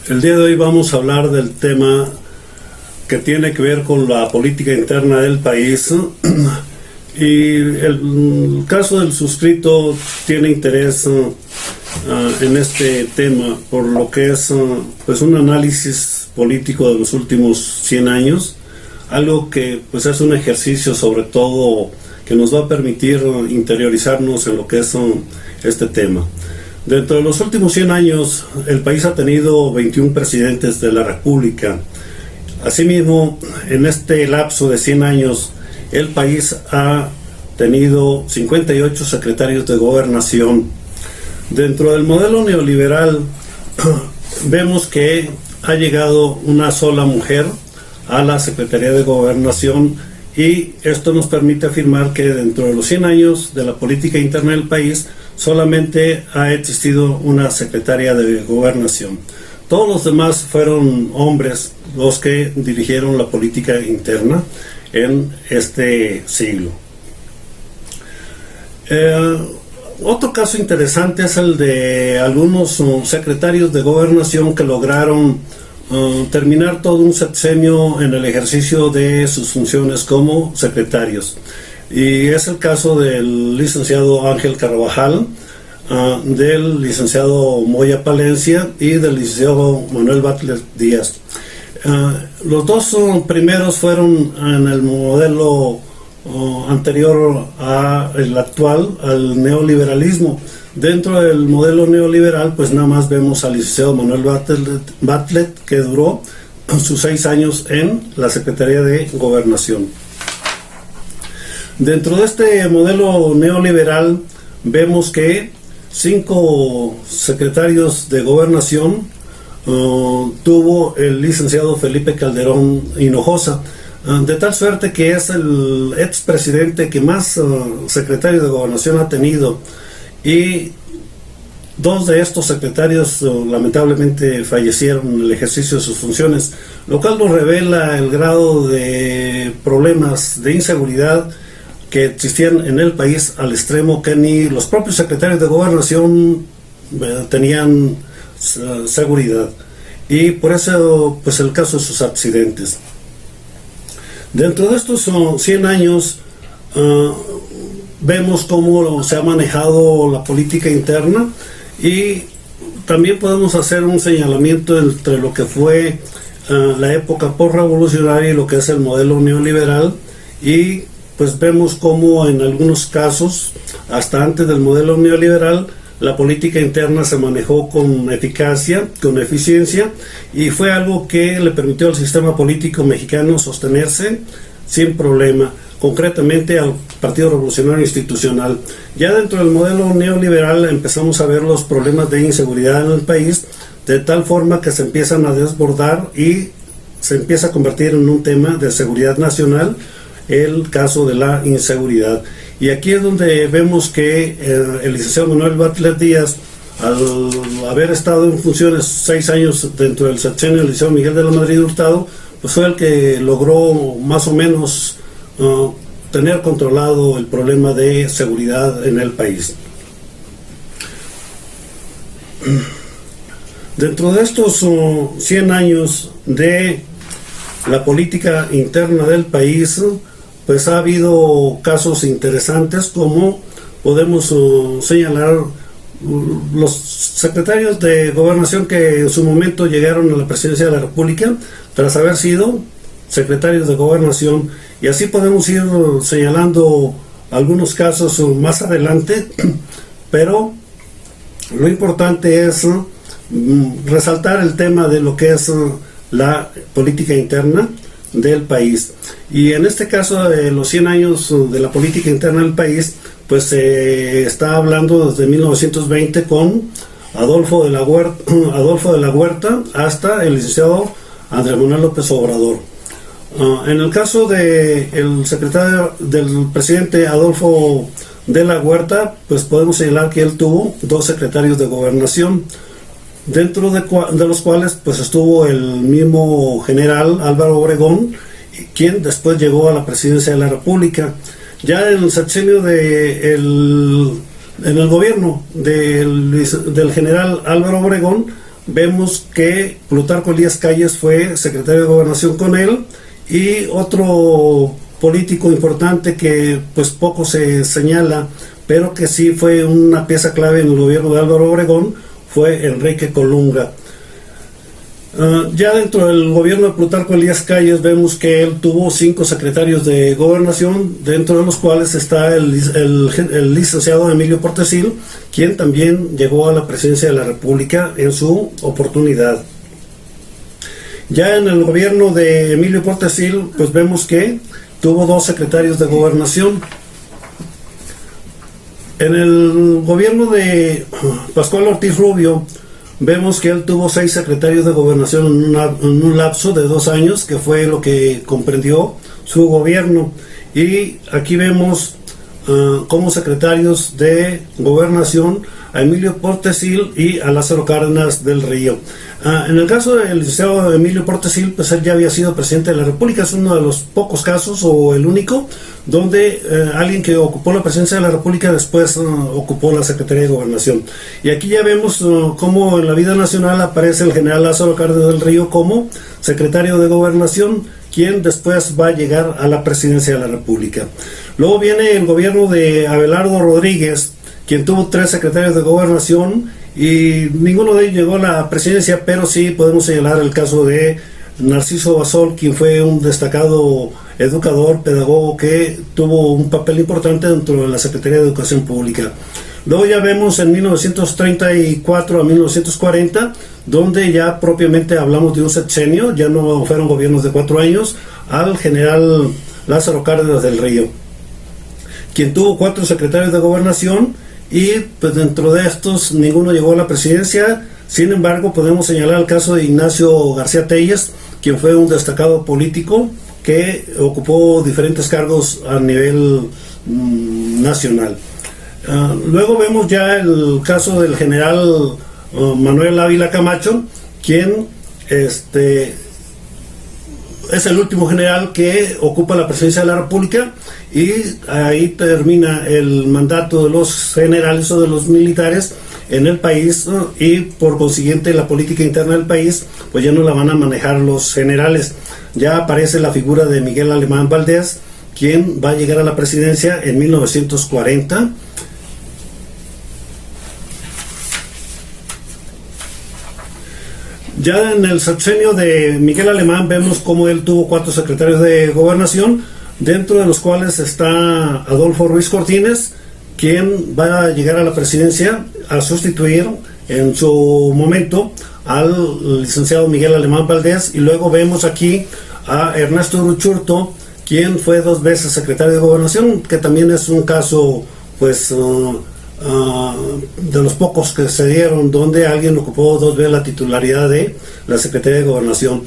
El día de hoy vamos a hablar del tema que tiene que ver con la política interna del país y el caso del suscrito tiene interés en este tema por lo que es pues un análisis político de los últimos 100 años, algo que pues es un ejercicio sobre todo que nos va a permitir interiorizarnos en lo que es este tema. Dentro de los últimos 100 años, el país ha tenido 21 presidentes de la República. Asimismo, en este lapso de 100 años, el país ha tenido 58 secretarios de gobernación. Dentro del modelo neoliberal, vemos que ha llegado una sola mujer a la Secretaría de Gobernación y esto nos permite afirmar que dentro de los 100 años de la política interna del país, solamente ha existido una secretaria de gobernación. Todos los demás fueron hombres los que dirigieron la política interna en este siglo. Otro caso interesante es el de algunos secretarios de gobernación que lograron terminar todo un sexenio en el ejercicio de sus funciones como secretarios. Y es el caso del licenciado Ángel Carvajal, del licenciado Moya Palencia y del licenciado Manuel Bartlett Díaz. Los dos primeros fueron en el modelo anterior al actual, al neoliberalismo. Dentro del modelo neoliberal, pues nada más vemos al licenciado Manuel Bartlett, que duró sus 6 años en la Secretaría de Gobernación. Dentro de este modelo neoliberal vemos que 5 secretarios de gobernación tuvo el licenciado Felipe Calderón Hinojosa, de tal suerte que es el expresidente que más secretarios de gobernación ha tenido, y 2 de estos secretarios lamentablemente fallecieron en el ejercicio de sus funciones, lo cual nos revela el grado de problemas de inseguridad que existían en el país, al extremo que ni los propios secretarios de gobernación tenían seguridad, y por eso pues el caso de sus accidentes. Dentro de estos 100 años vemos cómo se ha manejado la política interna, y también podemos hacer un señalamiento entre lo que fue la época postrevolucionaria y lo que es el modelo neoliberal, y pues vemos cómo en algunos casos, hasta antes del modelo neoliberal, la política interna se manejó con eficacia, con eficiencia, y fue algo que le permitió al sistema político mexicano sostenerse sin problema, concretamente al Partido Revolucionario Institucional. Ya dentro del modelo neoliberal empezamos a ver los problemas de inseguridad en el país, de tal forma que se empiezan a desbordar y se empieza a convertir en un tema de seguridad nacional, el caso de la inseguridad. Y aquí es donde vemos que el licenciado Manuel Bartlett Díaz, al haber estado en funciones 6 años dentro del sexenio del licenciado Miguel de la Madrid Hurtado, pues fue el que logró más o menos tener controlado el problema de seguridad en el país. Dentro de estos 100 años de la política interna del país, pues ha habido casos interesantes, como podemos señalar los secretarios de gobernación que en su momento llegaron a la presidencia de la República tras haber sido secretarios de gobernación, y así podemos ir señalando algunos casos más adelante, pero lo importante es resaltar el tema de lo que es la política interna del país. Y en este caso de los 100 años de la política interna del país, pues se está hablando desde 1920 con Adolfo de la Huerta hasta el licenciado Andrés Manuel López Obrador. En el caso del secretario del presidente Adolfo de la Huerta, pues podemos señalar que él tuvo 2 secretarios de gobernación, dentro de los cuales pues estuvo el mismo general Álvaro Obregón, quien después llegó a la presidencia de la República. Ya en el sexenio en el gobierno del general Álvaro Obregón, vemos que Plutarco Elías Calles fue secretario de Gobernación con él, y otro político importante que pues poco se señala, pero que sí fue una pieza clave en el gobierno de Álvaro Obregón, fue Enrique Colunga. Ya dentro del gobierno de Plutarco Elías Calles vemos que él tuvo 5 secretarios de gobernación, dentro de los cuales está el licenciado Emilio Portesil, quien también llegó a la presidencia de la República en su oportunidad. Ya en el gobierno de Emilio Portesil, pues vemos que tuvo 2 secretarios de gobernación. En el gobierno de Pascual Ortiz Rubio, vemos que él tuvo 6 secretarios de gobernación en un lapso de 2 años, que fue lo que comprendió su gobierno. Y aquí vemos como secretarios de gobernación a Emilio Portesil y a Lázaro Cárdenas del Río. En el caso del licenciado Emilio Portesil, pues él ya había sido presidente de la República. Es uno de los pocos casos, o el único, donde alguien que ocupó la presidencia de la República después ocupó la Secretaría de Gobernación. Y aquí ya vemos cómo en la vida nacional aparece el general Lázaro Cárdenas del Río como secretario de Gobernación, quien después va a llegar a la presidencia de la República. Luego viene el gobierno de Abelardo Rodríguez, quien tuvo 3 secretarios de Gobernación, y ninguno de ellos llegó a la presidencia, pero sí podemos señalar el caso de Narciso Basol, quien fue un destacado educador, pedagogo, que tuvo un papel importante dentro de la Secretaría de Educación Pública. Luego ya vemos en 1934 a 1940, donde ya propiamente hablamos de un sexenio, ya no fueron gobiernos de 4 años, al general Lázaro Cárdenas del Río, quien tuvo 4 secretarios de Gobernación, y pues dentro de estos ninguno llegó a la presidencia. Sin embargo, podemos señalar el caso de Ignacio García Telles, quien fue un destacado político que ocupó diferentes cargos a nivel nacional. Luego vemos ya el caso del general Manuel Ávila Camacho, quien es el último general que ocupa la presidencia de la República, y ahí termina el mandato de los generales o de los militares en el país, y por consiguiente la política interna del país pues ya no la van a manejar los generales. Ya aparece la figura de Miguel Alemán Valdés, quien va a llegar a la presidencia en 1940. Ya en el sexenio de Miguel Alemán vemos cómo él tuvo 4 secretarios de Gobernación, dentro de los cuales está Adolfo Ruiz Cortines, quien va a llegar a la presidencia a sustituir en su momento al licenciado Miguel Alemán Valdés. Y luego vemos aquí a Ernesto Uruchurtu, quien fue 2 veces secretario de Gobernación, que también es un caso pues de los pocos que se dieron, donde alguien ocupó 2 veces la titularidad de la Secretaría de Gobernación.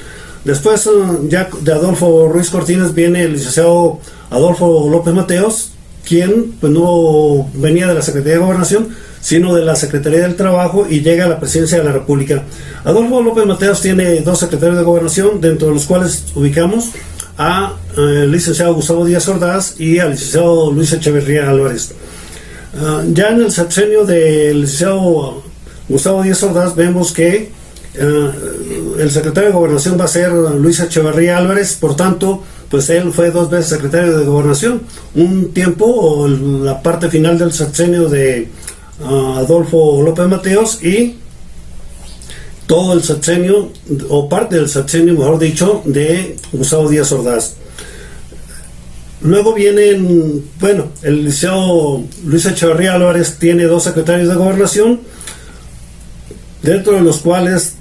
Después ya de Adolfo Ruiz Cortines viene el licenciado Adolfo López Mateos, quien pues no venía de la Secretaría de Gobernación, sino de la Secretaría del Trabajo, y llega a la presidencia de la República. Adolfo López Mateos tiene 2 secretarios de Gobernación, dentro de los cuales ubicamos a el licenciado Gustavo Díaz Ordaz y al licenciado Luis Echeverría Álvarez. Ya en el sexenio del licenciado Gustavo Díaz Ordaz vemos que el secretario de Gobernación va a ser Luis Echeverría Álvarez. Por tanto, pues él fue 2 veces secretario de Gobernación. Un tiempo, o la parte final del sexenio de Adolfo López Mateos, y todo el sexenio, o parte del sexenio, mejor dicho, de Gustavo Díaz Ordaz. Luego vienen, bueno, el licenciado Luis Echeverría Álvarez tiene 2 secretarios de Gobernación, dentro de los cuales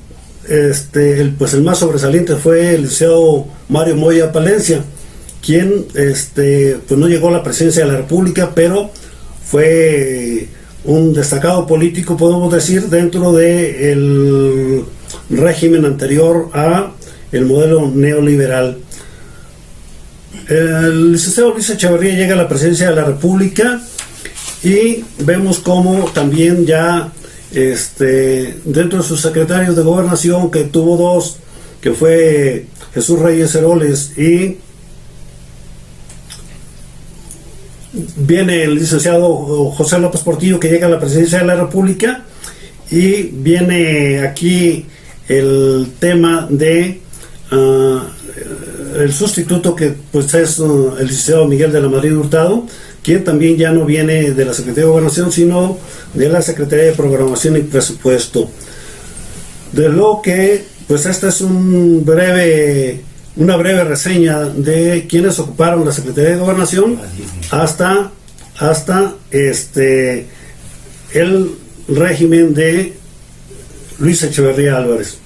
el más sobresaliente fue el licenciado Mario Moya Palencia, quien pues no llegó a la presidencia de la República, pero fue un destacado político, podemos decir, dentro del régimen anterior a el modelo neoliberal. El licenciado Luis Echeverría llega a la presidencia de la República, y vemos cómo también ya dentro de sus secretarios de Gobernación, que tuvo 2, que fue Jesús Reyes Heroles, y viene el licenciado José López Portillo, que llega a la presidencia de la República, y viene aquí el tema de el sustituto, que pues es el licenciado Miguel de la Madrid Hurtado, quien también ya no viene de la Secretaría de Gobernación, sino de la Secretaría de Programación y Presupuesto. De lo que, pues esta es una breve reseña de quienes ocuparon la Secretaría de Gobernación hasta el régimen de Luis Echeverría Álvarez.